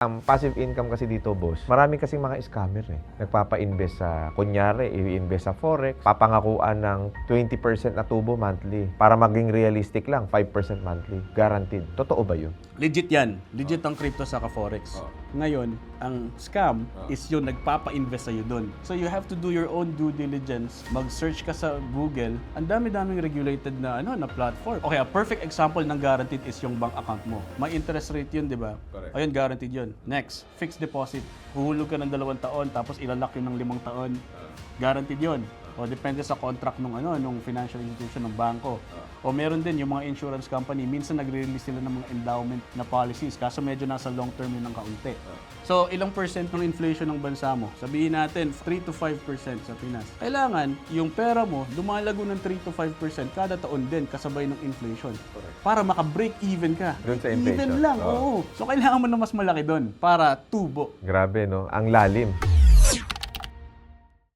Ang passive income kasi dito, boss, marami kasing mga scammer eh. Nagpapa-invest sa, kunyari, i-invest sa forex, papangakuan ng 20% na tubo monthly. Para maging realistic lang, 5% monthly. Guaranteed. Totoo ba yun? Legit yan. Legit ang crypto sa forex. Ngayon, ang scam is yung nagpapa-invest sa'yo doon. So you have to do your own due diligence. Mag-search ka sa Google. Ang dami-daming regulated na na platform. Okay, a perfect example ng guaranteed is yung bank account mo. May interest rate yun, di ba? Ayun, guaranteed yun. Next, fixed deposit. Huhulog ka ng 2 taon tapos ilalak yun ng 5 taon. Guaranteed yun. O depende sa contract nung financial institution ng bangko. O meron din yung mga insurance company, minsan nagre-release sila ng mga endowment na policies kaso medyo nasa long term yun ng kaunti. So, ilang percent ng inflation ng bansa mo? Sabihin natin, 3 to 5% sa Pinas. Kailangan, yung pera mo, lumalago ng 3 to 5% kada taon din kasabay ng inflation. Para maka-break even ka. Doon sa inflation. Even lang, oo. So, kailangan mo na mas malaki doon para tubo. Grabe, no? Ang lalim.